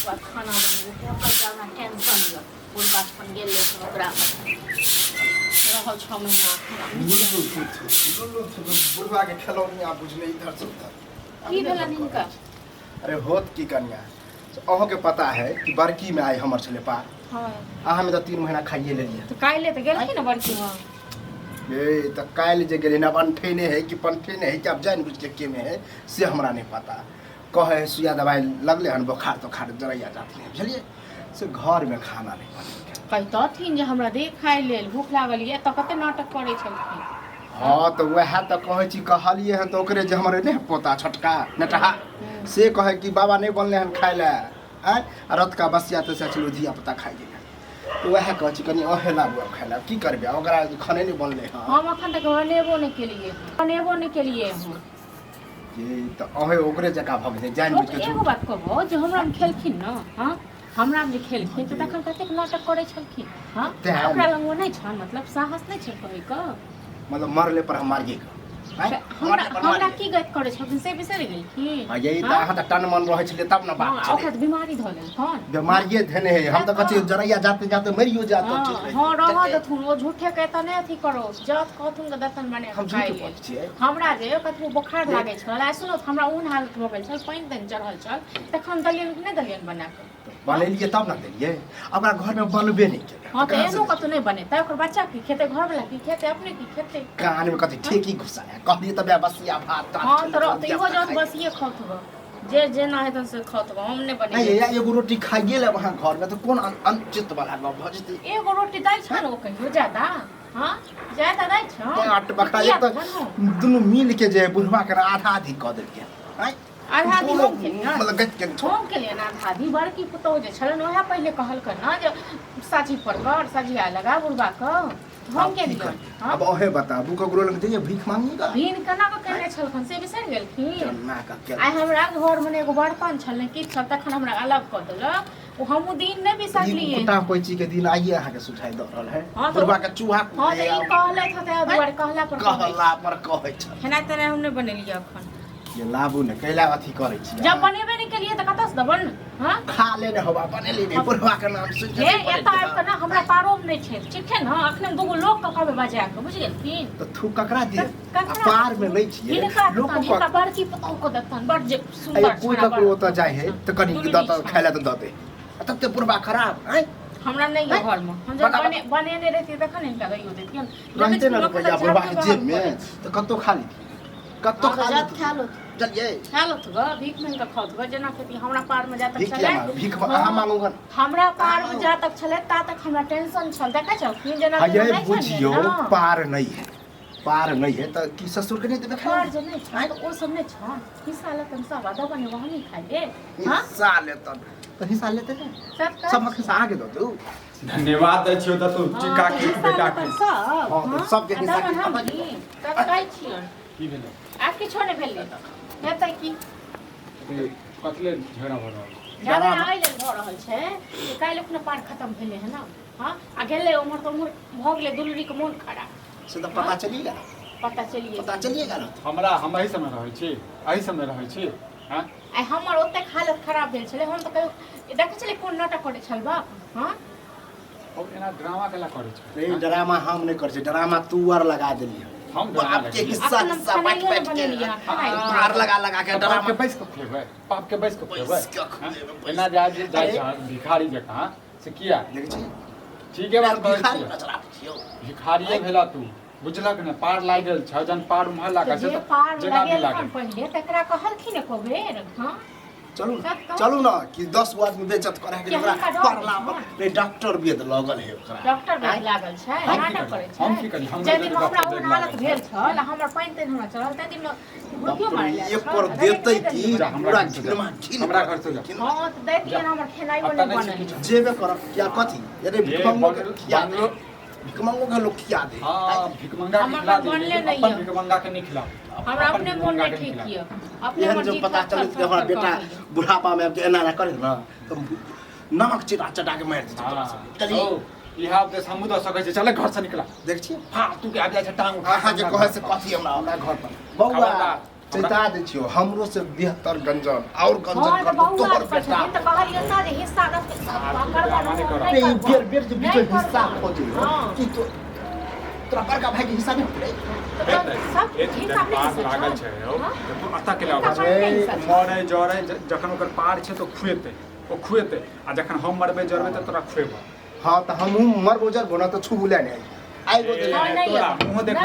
बात खाना बनेबे ओकर जाना टेंशन ल पूरी बात अपन गेल ले तो ओकरा रहल 6 महीना बुढ़वा के खिलौनी आप बुझले इधर से उधर की भेलन हिनका। अरे होत की कन्या अहों के पता है कि बड़की में आई हमर छले पार हां आ हमें तो 3 महीना खाइए ले लिए तो काइले तो गेलखिन न बड़की हां ए त काल जे गेले ना बनठेने है कि पंठेने है कि अब जान बुझ के के में है से हमरा नहीं पता कहे सुइया दवाई लगले हन बुखार तो खार जरैया जाती है बुझलिए से घर में खाना नहीं बने कहतथिन जे हमरा दे खाइ लेल भूख लागल ये त कते नाटक करै छलखिन। हाँ तो वह तो कहे छी कहलिए हन तो ओकरे जे हमरे ने पोता छोटका नटहा से कहे कि बाबा नहीं बनले हन खाए ले हैं रत का बसिया तो से चलो धिया पुता खाइ ले तो वह कहे छी कनी ओहेला बुआ खाए ले की करबे ओकरा खाने नहीं बनले हन हम अखन तक बनेबो नहीं केलिए हम ये तो ओहे ओकरे जका भग जे जान बुझ के एगो बात कहबो जे हमरा में खेलखिन न हां हमरा में जे खेलखिन त तखन कतेक नाटक करै छलखिन हां ओकरा लंग नहीं छ मतलब साहस नहीं छ कहै क मतलब मरले पर हम मारिए हमरा की गत करे छथिन से बिसर गेलखिन। हां यही त अहाँ त टन मन रहै छले तब न बात हां ओकर बीमारी धले कोन बीमारिये धने है हम त कछि जरैया जाते जाते मरियो जात ठीक है हां रह दथुन ओ झूठे कहता नहीं अथी करो जात कहथुन के दतन बने हम खाइ झूठ बोलै छियै हमरा जे कतबो बुखार लागे छल आ सुनो हमरा उन हालत हो गेल छल पानी दिन चढ़ल छल तखन दलियन नहीं दलियन बना के बनेलिए तब ना देलिए अपना घर में बनबे नहीं केले हां तो एनो कतो नहीं बने त ओकर बच्चा की खेते घर वाला की खेते अपने की खेते कान में कथी ठेकी घुसाया कहलिए तब बसिया भात हां तो रहते इहो जस बसिए खतबो जे जेना है तन से खतबो हम नहीं बने नहीं एगो रोटी खाइए ले वहां घर में तो कौन अनुचित वाला गप भ जते एगो रोटी दाई छ न ओ कहियो ज्यादा हां ज्यादा दाई छ आट बखरा एक तो दोनों मिल के जे बुढ़वा के आधा आधी क देलिए हैं आधा दी हम के मतलब गट के हम के लिए ना आधी बड़की पुतौ जे छलन ओहा पहले कहल कर ना जे साची पर कर सजिया लगा बुढ़वा क हम के लिए अब ओहे बता बु ककरो लग जाइए भीख मांगेगा भीन कना को कहने छलखन से बिसर गेलखिन जन्ना का के आइ हमरा घर में एगो बर्तन छल ने की छल तखन हमरा अलग क देलक ओ हमहु दिन नहीं बिसरलिए कुटा पैची के दिन आइए अहाँ के सुझाई द रहल है हाँ तो- बुढ़वा के चूहा हां तो ई कहले था दुआर कहला पर कहै छ खाना तने हम नहीं बनेलिए अखन ये लाबू ने कैला अथी करे छी जब बनेबे नहीं केलिए त कतस दबन हां खा ले ने होबा बनेली ने बुढ़वा के नाम सुन हे एता आब के ना हमरा पारो में नहीं छै ठीक है ना अखन दूगो लोग के कहबे बजा के बुझ गेलखिन तो थू ककरा दिए ककरा? पार में नहीं छिए लोग को हिनका बड़की पुतौ को दतन बड़ जे अरे सुंदर कोई ककरो ओता जाय है तो कनी दत खाइला तो दते तब ते बुढ़वा खराब हैं हमरा नहीं है घर में हम जब बने नहीं रहती तखन इनका दैयो देतियन रहते ना रुपया बुढ़वा के जेब में तो कत्तो खा ली कत्तो खा ली खा लो चलिए खा लो तो भीख में का खाओ तो जना खेती हमरा पार में जा तक भीख चले भीख अहाँ मांगूगा हमरा पार में जा तक चले ता तक हमरा टेंशन छल देखा छल कि जना ये बुझियो पार नहीं है पार नहीं है तो की ससुर के नहीं देबे खा पार जे नहीं छ तो ओ सब नहीं छ हिस्सा ले तन सब आधा बने वहां नहीं खाए हां हिस्सा लेतन तो हिस्सा लेते हैं सब मख हिस्सा आगे दो तू धन्यवाद दै छियो त तू चिका के बेटा के हां सब के हिस्सा के तब कहै छियन की भेलै आज की छोड़े भेल हेतै की कतले झगड़ा भ रहल जाने आइ लेल भ रहल छै कि काल्हि अपना पार खत्म भेलै है ना हां आ गेलै उमर तो उमर भ गेलै दुलरी के मोन खराब से तो पता चलिएगा पता चलिएगा ना हमरा हम एही समय रहै छी एही समय रहै छी हां आई हमर ओते हालत खराब भेल छलै हम तो कहियो देखे छलै कोन नाटक करै छल बाप हां और एना ड्रामा केला करै छै नहीं ड्रामा हम नहीं कर छै ड्रामा तू आर लगा देली हम बाप के हिस्सा हिस्सा बैठ बैठ के मार लगा के पाप ड्रामा के बैस के खेबै पाप के बैस के खेबै बैस के खेबै, एना जाय जाय भिखारी जकां से किया देख छी ठीक है बात कहै भिखारी छी कचरा छियो भिखारीए भेला तू बुझलक ने पार लाग गेल छ जन पार उम्हर लागे जे छै पार जना भी लागल लागे हन पहिले तकरा कहलखिन एको बेर हां चलू ना कि 10 गो आदमी बेइज्जत करे के ओकरा पढ़ला पर डॉक्टर वेद लगल है ओकरा डॉक्टर भी लागल छै नाटक करै छै हम की करी हम जे दिन हमरा ओहन हालत भेल छल हमर पानि तेन हमरा चलल तै दिन बुढ़ियो मारले एक पर देतै की जा, पूरा हमरा घिनमा घिन हमरा घर से जा। हां त दैतियन हमर खेनाइ अपना बने नहीं बनल जेबे करब क्या कथी अरे भिखमंगो के खिया दे बांग्लो भिखमंगो के लोग खिया दे हां भिखमंगा के हमरा खिला बनले दे नहीं अपन है। भिखमंगा के नहीं खिलाओ हमरा अपने मोन नहीं ठीक किया अपने एहन मन जब जीत पता चले कि हमारा बेटा बुढ़ापा में अब एना ना करे ना तो नमक चिटा चटा के मार दे हां चलिए इहा पे समुद्र सकै छै चले घर से निकला देख छी हां तू के आबि जाय छै टांग अहाँ जे कहे से कथी हमरा घर पर बौआ चैता दे छियो हमरो से 72 गंजन और गंजन हां कर त बहुआ तोहर पर बेटा त कहलियो ना जे ड्रामा नहीं करो अरे बेर बेर जो बीच में हिस्सा खोजे हाँ। कि तो तोरा बड़का भाई के हिस्सा नहीं होतै सब एक जन हिसाब पार नहीं लागल है, छै हाँ? तू अता के लाग हिसाब छै नहीं है। मरे जरे जखन ओकर पार छै तो खुएते ओ खुएते आ जखन हम मरबे जरबे त तोरा खुएबो हां त हमहु मर गुजर बोना तो छू बुला नहीं आई गो हाँ, नहीं तोरा है। मुंह देख